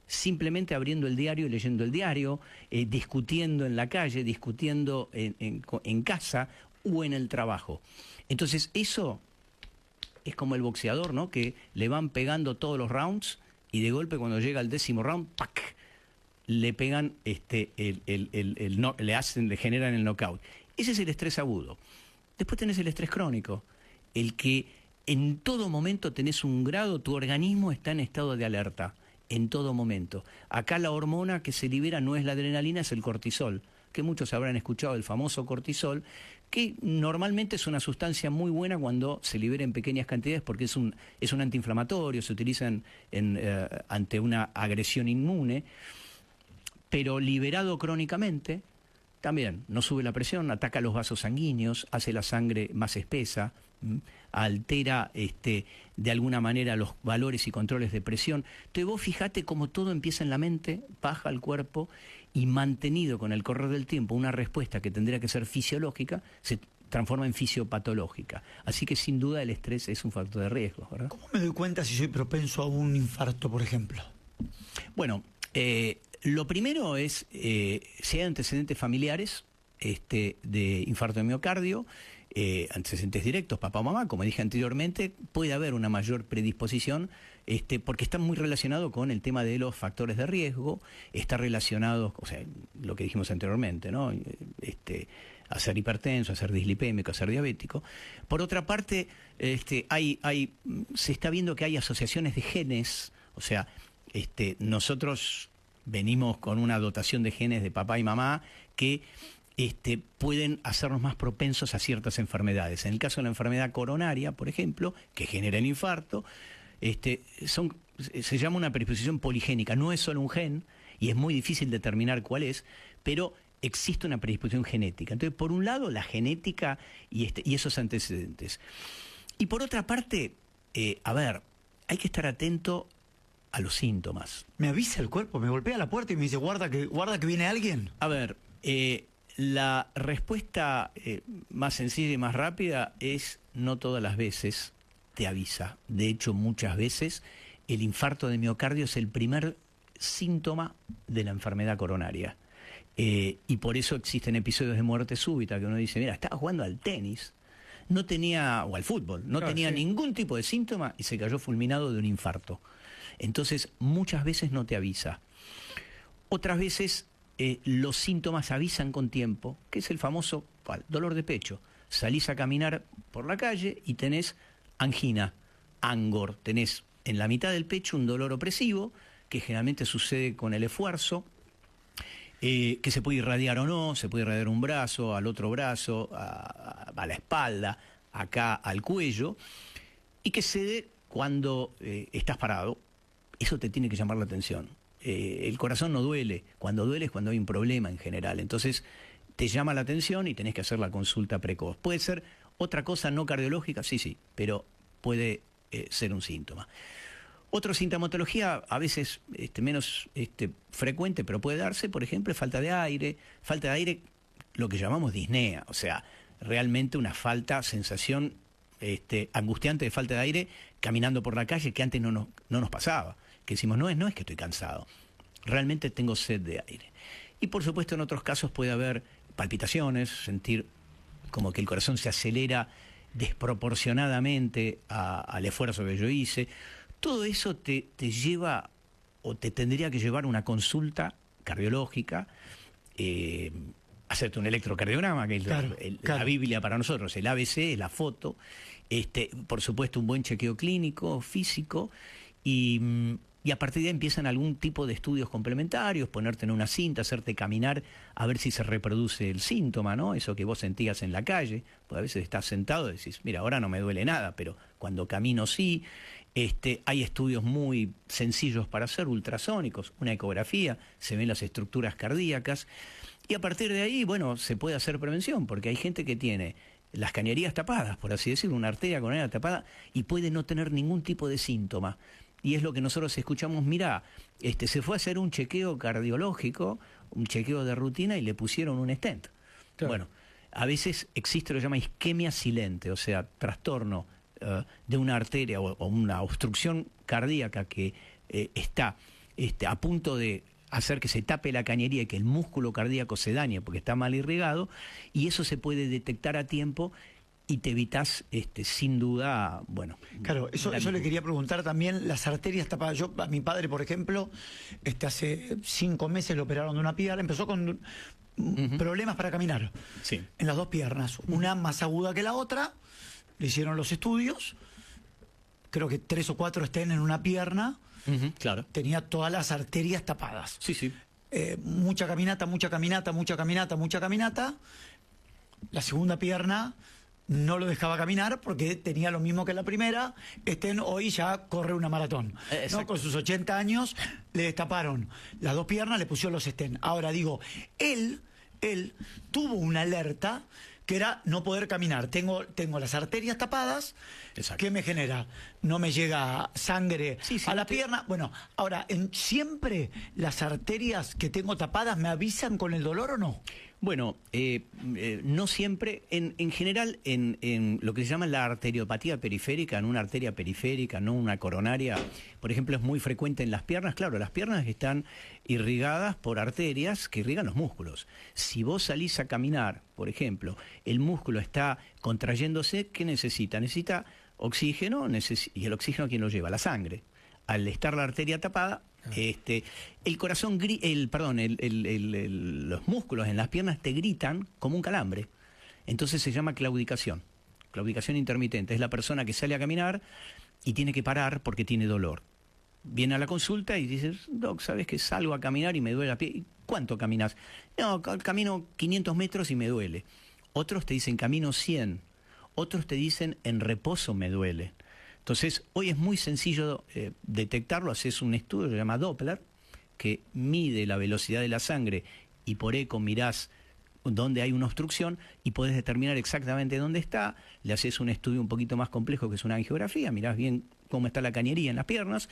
simplemente abriendo el diario y leyendo el diario, discutiendo en la calle, discutiendo en casa o en el trabajo. Entonces eso es como el boxeador, ¿no? Que le van pegando todos los rounds y de golpe cuando llega al 10º round, ¡pac!, le pegan, le generan el knockout. Ese es el estrés agudo. Después tenés el estrés crónico, el que en todo momento tenés un grado, tu organismo está en estado de alerta, en todo momento. Acá la hormona que se libera no es la adrenalina, es el cortisol, que muchos habrán escuchado, el famoso cortisol, que normalmente es una sustancia muy buena cuando se libera en pequeñas cantidades porque es un antiinflamatorio, se utiliza ante una agresión inmune. Pero liberado crónicamente, también no sube la presión, ataca los vasos sanguíneos, hace la sangre más espesa, altera de alguna manera los valores y controles de presión. Entonces vos fijate cómo todo empieza en la mente, baja al cuerpo y mantenido con el correr del tiempo una respuesta que tendría que ser fisiológica, se transforma en fisiopatológica. Así que sin duda el estrés es un factor de riesgo, ¿verdad? ¿Cómo me doy cuenta si soy propenso a un infarto, por ejemplo? Bueno, lo primero es si hay antecedentes familiares de infarto de miocardio, antecedentes directos, papá o mamá, como dije anteriormente, puede haber una mayor predisposición porque está muy relacionado con el tema de los factores de riesgo, está relacionado, o sea, lo que dijimos anteriormente, ¿no? A ser hipertenso, a ser dislipémico, a ser diabético. Por otra parte, se está viendo que hay asociaciones de genes, o sea, nosotros venimos con una dotación de genes de papá y mamá que pueden hacernos más propensos a ciertas enfermedades. En el caso de la enfermedad coronaria, por ejemplo, que genera el infarto, se llama una predisposición poligénica. No es solo un gen y es muy difícil determinar cuál es, pero existe una predisposición genética. Entonces, por un lado, la genética y esos antecedentes. Y por otra parte, hay que estar atento a los síntomas. ¿Me avisa el cuerpo? ¿Me golpea la puerta y me dice, guarda que viene alguien? La respuesta más sencilla y más rápida es no todas las veces te avisa. De hecho, muchas veces el infarto de miocardio es el primer síntoma de la enfermedad coronaria. Y por eso existen episodios de muerte súbita que uno dice, mira, estaba jugando al tenis, no tenía, o al fútbol, no tenía ningún tipo de síntoma y se cayó fulminado de un infarto. Entonces, muchas veces no te avisa. Otras veces los síntomas avisan con tiempo, que es el famoso dolor de pecho. Salís a caminar por la calle y tenés angina, angor, tenés en la mitad del pecho un dolor opresivo, que generalmente sucede con el esfuerzo, que se puede irradiar o no, se puede irradiar un brazo, al otro brazo, a la espalda, acá al cuello, y que se dé cuando estás parado. Eso te tiene que llamar la atención. El corazón no duele, cuando duele es cuando hay un problema en general. Entonces te llama la atención y tenés que hacer la consulta precoz. Puede ser otra cosa no cardiológica, sí, pero puede ser un síntoma. Otra sintomatología, a veces menos frecuente, pero puede darse, por ejemplo, es falta de aire, lo que llamamos disnea, o sea, realmente una sensación angustiante de falta de aire caminando por la calle que antes no nos pasaba, que decimos, no es que estoy cansado, realmente tengo sed de aire. Y por supuesto en otros casos puede haber palpitaciones, sentir como que el corazón se acelera desproporcionadamente al esfuerzo que yo hice. Todo eso te lleva, o te tendría que llevar una consulta cardiológica, hacerte un electrocardiograma, que es la Biblia para nosotros, el ABC, la foto, por supuesto un buen chequeo clínico, físico, y a partir de ahí empiezan algún tipo de estudios complementarios, ponerte en una cinta, hacerte caminar, a ver si se reproduce el síntoma, ¿no? Eso que vos sentías en la calle, pues a veces estás sentado y decís, mira, ahora no me duele nada, pero cuando camino sí. Hay estudios muy sencillos para hacer, ultrasónicos, una ecografía, se ven las estructuras cardíacas, y a partir de ahí, bueno, se puede hacer prevención, porque hay gente que tiene las cañerías tapadas, por así decirlo, una arteria coronaria tapada, y puede no tener ningún tipo de síntoma. Y es lo que nosotros escuchamos, mirá, se fue a hacer un chequeo cardiológico, un chequeo de rutina, y le pusieron un stent. Claro. Bueno, a veces existe lo que se llama isquemia silente, o sea, trastorno de una arteria o una obstrucción cardíaca que está a punto de hacer que se tape la cañería y que el músculo cardíaco se dañe porque está mal irrigado, y eso se puede detectar a tiempo y te evitas sin duda, bueno. Claro, eso le quería preguntar también, las arterias tapadas. Yo, a mi padre, por ejemplo, hace 5 meses lo operaron de una pierna, empezó con problemas para caminar, en las 2 piernas, una más aguda que la otra. Le hicieron los estudios, creo que 3 o 4 estén en una pierna, claro. Tenía todas las arterias tapadas. Sí. Mucha caminata. La segunda pierna no lo dejaba caminar porque tenía lo mismo que la primera. Hoy ya corre una maratón, ¿no? Con sus 80 años le destaparon las 2 piernas, le pusieron los stents. Ahora digo, él tuvo una alerta que era no poder caminar. Tengo las arterias tapadas. Exacto. ¿Qué me genera? No me llega sangre a la pierna. Bueno, ahora, ¿siempre las arterias que tengo tapadas me avisan con el dolor o no? Bueno, no siempre. En general, en lo que se llama la arteriopatía periférica, en una arteria periférica, no una coronaria, por ejemplo, es muy frecuente en las piernas. Claro, las piernas están irrigadas por arterias que irrigan los músculos. Si vos salís a caminar, por ejemplo, el músculo está contrayéndose, ¿qué necesita? Necesita oxígeno, y el oxígeno, ¿quién lo lleva? La sangre. Al estar la arteria tapada, el corazón, los músculos en las piernas te gritan como un calambre. Entonces se llama claudicación intermitente. Es la persona que sale a caminar y tiene que parar porque tiene dolor. Viene a la consulta y dices, doc, ¿sabes que salgo a caminar y me duele la pierna? ¿Cuánto caminas? No, camino 500 metros y me duele. Otros te dicen camino 100. Otros te dicen en reposo me duele. Entonces, hoy es muy sencillo detectarlo. Haces un estudio que se llama Doppler, que mide la velocidad de la sangre y por eco mirás dónde hay una obstrucción y podés determinar exactamente dónde está. Le haces un estudio un poquito más complejo, que es una angiografía, mirás bien cómo está la cañería en las piernas.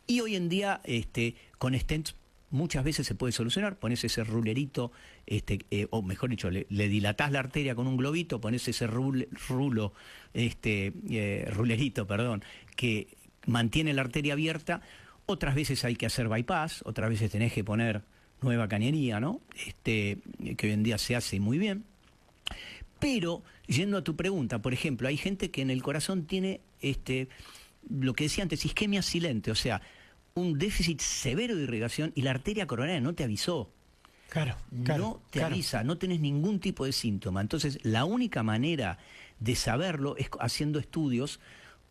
Y hoy en día, con stents, muchas veces se puede solucionar. Pones ese rulerito, o mejor dicho, le dilatás la arteria con un globito, pones ese rulerito, que mantiene la arteria abierta. Otras veces hay que hacer bypass, otras veces tenés que poner nueva cañería, ¿no? Que hoy en día se hace muy bien. Pero, yendo a tu pregunta, por ejemplo, hay gente que en el corazón tiene, lo que decía antes, isquemia silente, o sea, un déficit severo de irrigación y la arteria coronaria no te avisó. Claro, no te avisa, no tenés ningún tipo de síntoma. Entonces, la única manera de saberlo es haciendo estudios.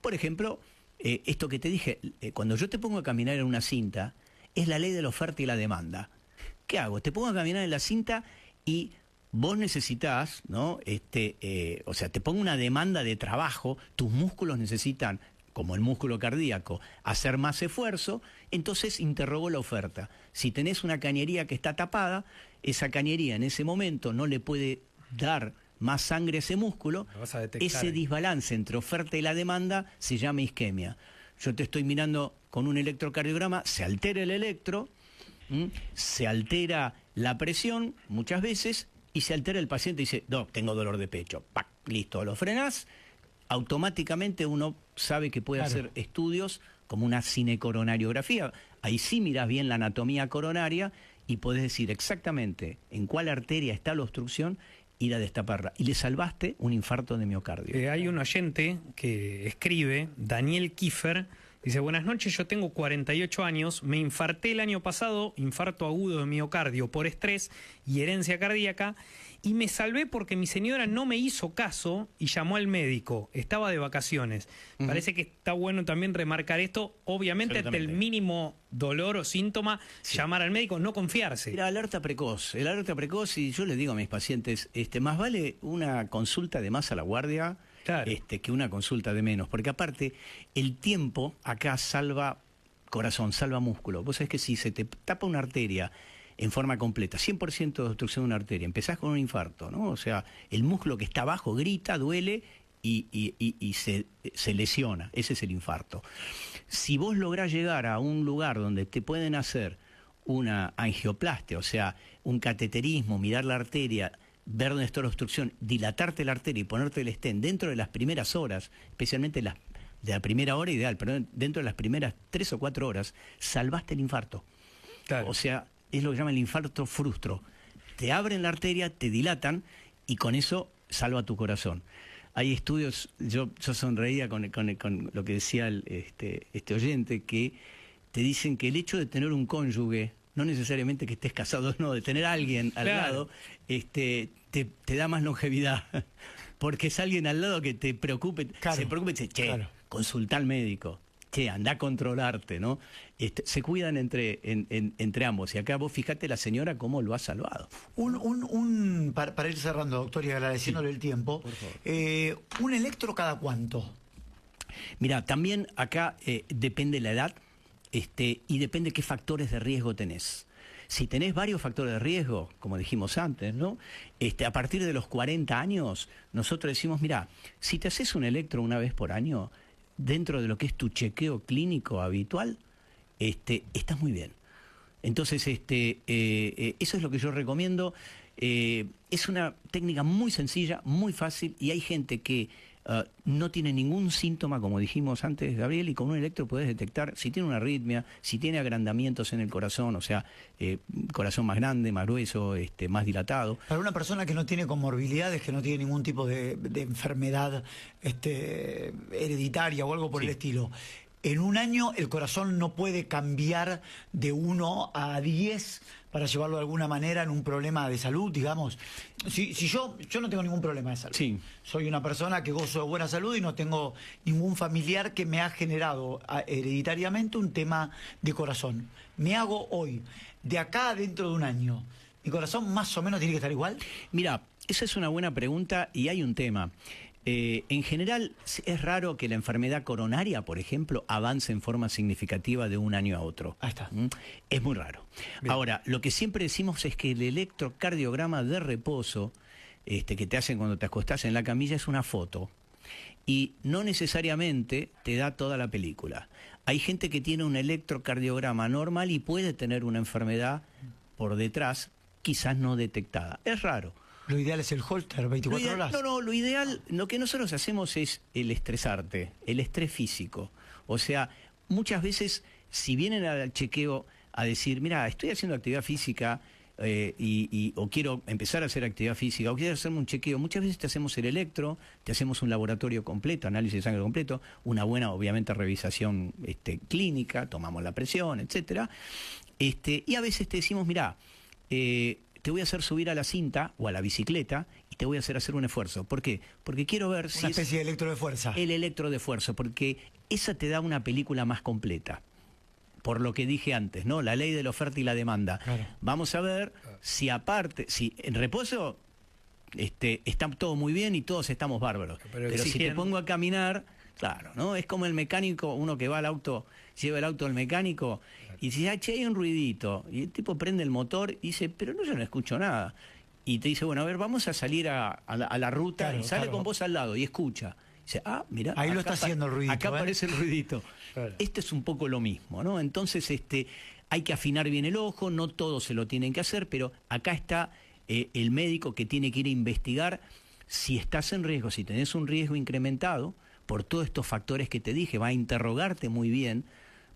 Por ejemplo, esto que te dije, cuando yo te pongo a caminar en una cinta, es la ley de la oferta y la demanda. ¿Qué hago? Te pongo a caminar en la cinta y vos necesitas, ¿no? O sea, te pongo una demanda de trabajo, tus músculos necesitan, como el músculo cardíaco, hacer más esfuerzo, entonces interrogo la oferta. Si tenés una cañería que está tapada, esa cañería en ese momento no le puede dar más sangre a ese músculo, ese desbalance entre oferta y la demanda se llama isquemia. Yo te estoy mirando con un electrocardiograma, se altera el electro, se altera la presión muchas veces y se altera el paciente y dice, no, tengo dolor de pecho. ¡Pac! Listo, lo frenás, automáticamente uno sabe que puede hacer estudios como una cinecoronariografía. Ahí sí mirás bien la anatomía coronaria y podés decir exactamente en cuál arteria está la obstrucción, ir a destaparla. Y le salvaste un infarto de miocardio. Hay un oyente que escribe, Daniel Kiefer, dice, buenas noches, yo tengo 48 años, me infarté el año pasado, infarto agudo de miocardio por estrés y herencia cardíaca, y me salvé porque mi señora no me hizo caso y llamó al médico, estaba de vacaciones. Parece que está bueno también remarcar esto, obviamente ante el mínimo dolor o síntoma, llamar al médico, no confiarse. Mira, el alerta precoz, y yo le digo a mis pacientes, más vale una consulta de más a la guardia, claro, que una consulta de menos, porque aparte el tiempo acá salva corazón, salva músculo. Vos sabés que si se te tapa una arteria en forma completa, 100% de obstrucción de una arteria, empezás con un infarto, ¿no? O sea, el músculo que está abajo grita, duele y se lesiona. Ese es el infarto. Si vos lográs llegar a un lugar donde te pueden hacer una angioplastia, o sea, un cateterismo, mirar la arteria, ver dónde está la obstrucción, dilatarte la arteria y ponerte el stent dentro de las primeras horas, especialmente de la primera hora ideal, pero dentro de las primeras 3 o 4 horas, salvaste el infarto. Claro. O sea, es lo que llaman el infarto frustro. Te abren la arteria, te dilatan y con eso salva tu corazón. Hay estudios, yo sonreía con lo que decía este oyente, que te dicen que el hecho de tener un cónyuge, no necesariamente que estés casado, no, de tener a alguien al lado, te da más longevidad. Porque es alguien al lado que te preocupe, se preocupe y dice, che, consulta al médico, che, anda a controlarte, ¿no? Se cuidan entre ambos. Y acá vos fíjate la señora cómo lo ha salvado. Para ir cerrando, doctor, y agradeciéndole el tiempo, ¿un electro cada cuánto? Mira, también acá depende la edad, y depende qué factores de riesgo tenés. Si tenés varios factores de riesgo, como dijimos antes, ¿no? A partir de los 40 años, nosotros decimos, mira, si te haces un electro una vez por año, dentro de lo que es tu chequeo clínico habitual, estás muy bien. Entonces, eso es lo que yo recomiendo. Es una técnica muy sencilla, muy fácil, y hay gente que no tiene ningún síntoma, como dijimos antes, Gabriel, y con un electro puedes detectar si tiene una arritmia, si tiene agrandamientos en el corazón, o sea, corazón más grande, más grueso, más dilatado. Para una persona que no tiene comorbilidades, que no tiene ningún tipo de enfermedad hereditaria o algo por el estilo, en un año el corazón no puede cambiar de 1 a 10 para llevarlo de alguna manera en un problema de salud, digamos. Si yo no tengo ningún problema de salud. Sí. Soy una persona que gozo de buena salud y no tengo ningún familiar que me ha generado hereditariamente un tema de corazón. Me hago hoy, de acá a dentro de un año, ¿mi corazón más o menos tiene que estar igual? Mira, esa es una buena pregunta y hay un tema. En general, es raro que la enfermedad coronaria, por ejemplo, avance en forma significativa de un año a otro. Ahí está. Es muy raro. Bien. Ahora, lo que siempre decimos es que el electrocardiograma de reposo, que te hacen cuando te acostás en la camilla, es una foto. Y no necesariamente te da toda la película. Hay gente que tiene un electrocardiograma normal y puede tener una enfermedad por detrás, quizás no detectada. Es raro. Lo ideal es el holter, 24 horas. No, lo ideal, lo que nosotros hacemos es el estresarte, el estrés físico. O sea, muchas veces si vienen al chequeo a decir, mira, estoy haciendo actividad física o quiero empezar a hacer actividad física o quiero hacerme un chequeo, muchas veces te hacemos el electro, te hacemos un laboratorio completo, análisis de sangre completo, una buena, obviamente, revisación clínica, tomamos la presión, etcétera. Y a veces te decimos, mira, te voy a hacer subir a la cinta o a la bicicleta y te voy a hacer un esfuerzo. ¿Por qué? Porque quiero ver si... Una especie de electro de fuerza. El electro de fuerza, porque esa te da una película más completa. Por lo que dije antes, ¿no? La ley de la oferta y la demanda. Claro. Vamos a ver si aparte, si en reposo está todo muy bien y todos estamos bárbaros. Pero si te pongo a caminar, claro, ¿no? Es como el mecánico, uno que va al auto, lleva el auto al mecánico y dice, che, hay un ruidito. Y el tipo prende el motor y dice, pero no, yo no escucho nada. Y te dice, bueno, a ver, vamos a salir a la ruta, y sale con vos al lado y escucha. Dice, mira, ahí lo está haciendo el ruidito. Acá aparece el ruidito. Claro. Es un poco lo mismo, ¿no? Entonces, hay que afinar bien el ojo, no todos se lo tienen que hacer, pero acá está el médico que tiene que ir a investigar si estás en riesgo, si tenés un riesgo incrementado por todos estos factores que te dije, va a interrogarte muy bien,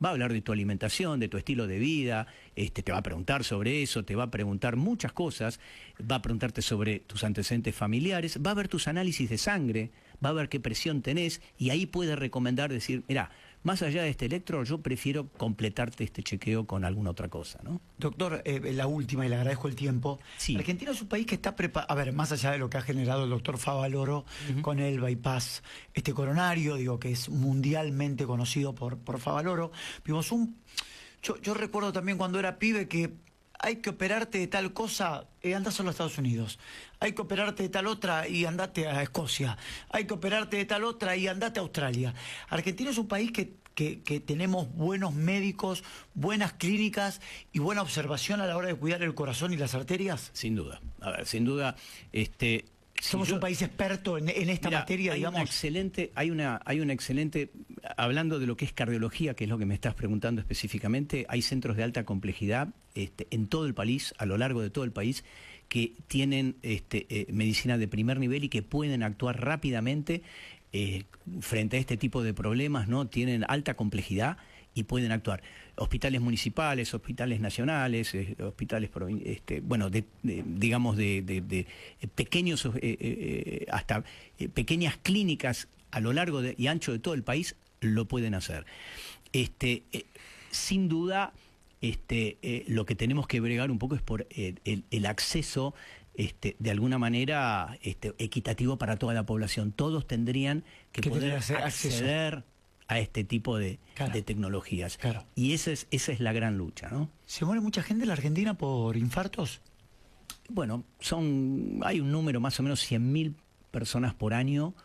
va a hablar de tu alimentación, de tu estilo de vida, te va a preguntar sobre eso, te va a preguntar muchas cosas, va a preguntarte sobre tus antecedentes familiares, va a ver tus análisis de sangre, va a ver qué presión tenés y ahí puede recomendar, decir, mira, más allá de este electro, yo prefiero completarte este chequeo con alguna otra cosa, ¿no? Doctor, la última, y le agradezco el tiempo. Sí. Argentina es un país que está preparado, a ver, más allá de lo que ha generado el doctor Favaloro con el bypass coronario, digo, que es mundialmente conocido por Favaloro, vimos yo recuerdo también cuando era pibe que hay que operarte de tal cosa, andás a los Estados Unidos. Hay que operarte de tal otra y andate a Escocia. Hay que operarte de tal otra y andate a Australia. Argentina es un país que tenemos buenos médicos, buenas clínicas y buena observación a la hora de cuidar el corazón y las arterias. Sin duda. A ver, sin duda, somos un país experto en esta materia, digamos. Hay una excelente, hablando de lo que es cardiología, que es lo que me estás preguntando específicamente, hay centros de alta complejidad en todo el país, a lo largo de todo el país, que tienen medicina de primer nivel y que pueden actuar rápidamente frente a este tipo de problemas, ¿no? Tienen alta complejidad y pueden actuar. Hospitales municipales, hospitales nacionales, hospitales, digamos, de pequeños, hasta pequeñas clínicas a lo largo y ancho de todo el país lo pueden hacer. Sin duda, lo que tenemos que bregar un poco es por el acceso de alguna manera equitativo para toda la población. Todos tendrían que poder acceder a este tipo de tecnologías. Claro. Y esa es la gran lucha, ¿no? ¿Se muere mucha gente en la Argentina por infartos? Bueno, hay un número más o menos 100.000 personas por año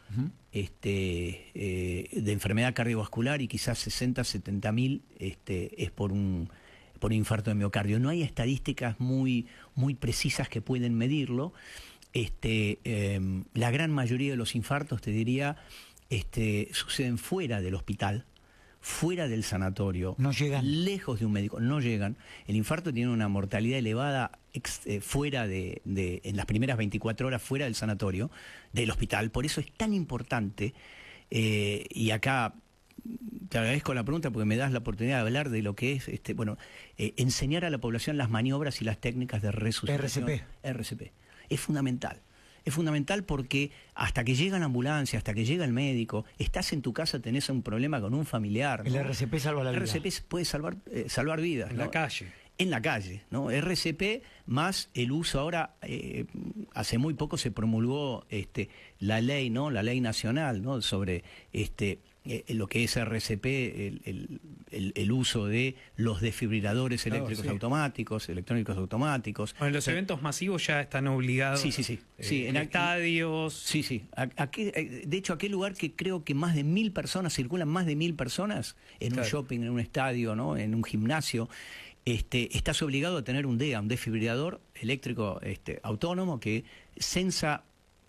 de enfermedad cardiovascular y quizás 60, 70.000 es por un infarto de miocardio. No hay estadísticas muy precisas que pueden medirlo. La gran mayoría de los infartos, te diría, suceden fuera del hospital, fuera del sanatorio, no llegan, lejos de un médico, no llegan. El infarto tiene una mortalidad elevada fuera en las primeras 24 horas fuera del sanatorio, del hospital. Por eso es tan importante, y acá te agradezco la pregunta porque me das la oportunidad de hablar de lo que es enseñar a la población las maniobras y las técnicas de resucitación. RCP. Es fundamental. Es fundamental porque hasta que llega la ambulancia, hasta que llega el médico, estás en tu casa, tenés un problema con un familiar, ¿no? El RCP salva la vida. El RCP puede salvar vidas. En la calle. En la calle, ¿no? RCP más el uso ahora, hace muy poco se promulgó la ley, ¿no? La ley nacional, ¿no? Sobre lo que es RCP, el uso de los desfibriladores eléctricos automáticos, electrónicos automáticos. Bueno, en los eventos masivos ya están obligados. Sí, en estadios. Sí. De hecho, aquel lugar que creo que más de 1.000 personas, circulan más de 1.000 personas en un shopping, en un estadio, ¿no? En un gimnasio, estás obligado a tener un DEA, un desfibrilador eléctrico autónomo que sensa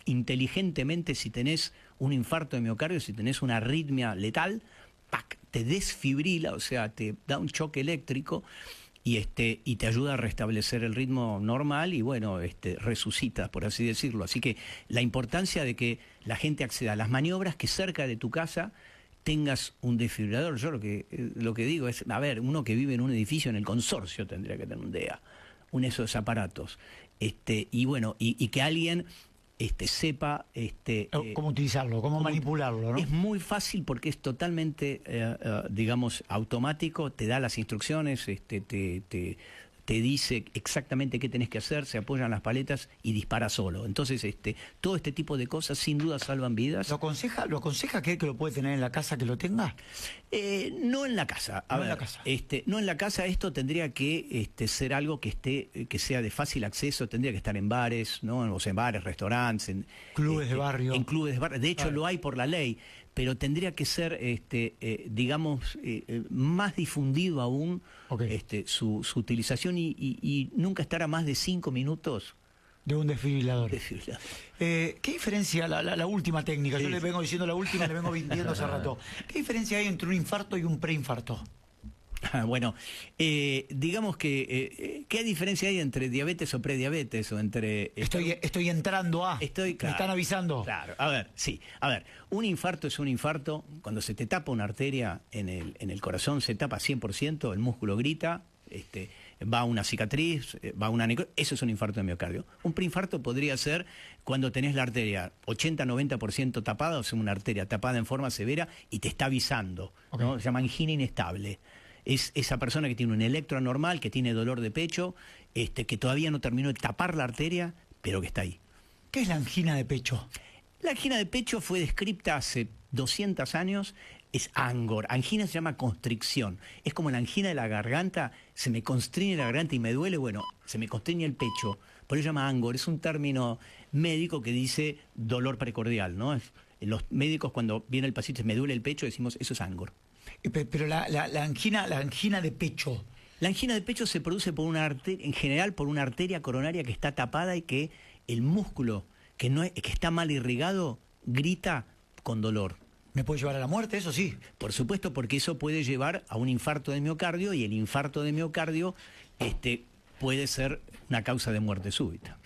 inteligentemente si tenés un infarto de miocardio, si tenés una arritmia letal, ¡pac!, te desfibrila, o sea, te da un choque eléctrico y te ayuda a restablecer el ritmo normal y bueno, resucita, por así decirlo. Así que la importancia de que la gente acceda a las maniobras que cerca de tu casa tengas un desfibrilador. Yo lo que digo es, a ver, uno que vive en un edificio, en el consorcio, tendría que tener un DEA, uno de esos aparatos. Y bueno, y que alguien sepa cómo utilizarlo, cómo manipularlo, ¿no? Es muy fácil porque es totalmente, digamos, automático, te da las instrucciones, te dice exactamente qué tenés que hacer, se apoyan las paletas y dispara solo. Entonces, todo este tipo de cosas sin duda salvan vidas. ¿Lo aconseja que lo puede tener en la casa que lo tenga? No en la casa. No en la casa. No en la casa. Esto tendría que ser algo que sea de fácil acceso. Tendría que estar en bares, ¿no? O sea, en bares, restaurantes, en clubes de barrio. En clubes de barrio. De hecho, claro, lo hay por la ley. Pero tendría que ser, digamos, más difundido aún, okay, su utilización y nunca estar a más de 5 minutos. De un desfibrilador. ¿Qué diferencia, la última técnica? Sí. Yo le vengo diciendo la última, le vengo vendiendo hace rato. ¿Qué diferencia hay entre un infarto y un preinfarto? Bueno, digamos que ¿qué diferencia hay entre diabetes o prediabetes? O entre estoy entrando a... claro, me están avisando. Claro, a ver, sí. A ver, un infarto es un infarto. Cuando se te tapa una arteria en el corazón, se tapa 100%, el músculo grita, va una cicatriz, va una necrosis. Eso es un infarto de miocardio. Un preinfarto podría ser cuando tenés la arteria 80-90% tapada, o sea, una arteria tapada en forma severa y te está avisando, okay, ¿no? Se llama angina inestable. Es esa persona que tiene un electro anormal, que tiene dolor de pecho, que todavía no terminó de tapar la arteria, pero que está ahí. ¿Qué es la angina de pecho? La angina de pecho fue descrita hace 200 años, es angor. Angina se llama constricción. Es como la angina de la garganta, se me constriñe la garganta y me duele, bueno, se me constriñe el pecho. Por eso se llama angor. Es un término médico que dice dolor precordial, ¿no? Los médicos cuando viene el paciente me duele el pecho, decimos eso es angor. Pero la angina de pecho. La angina de pecho se produce en general por una arteria coronaria que está tapada y que el músculo que está mal irrigado grita con dolor. ¿Me puede llevar a la muerte? Eso sí. Por supuesto, porque eso puede llevar a un infarto de miocardio y el infarto de miocardio puede ser una causa de muerte súbita.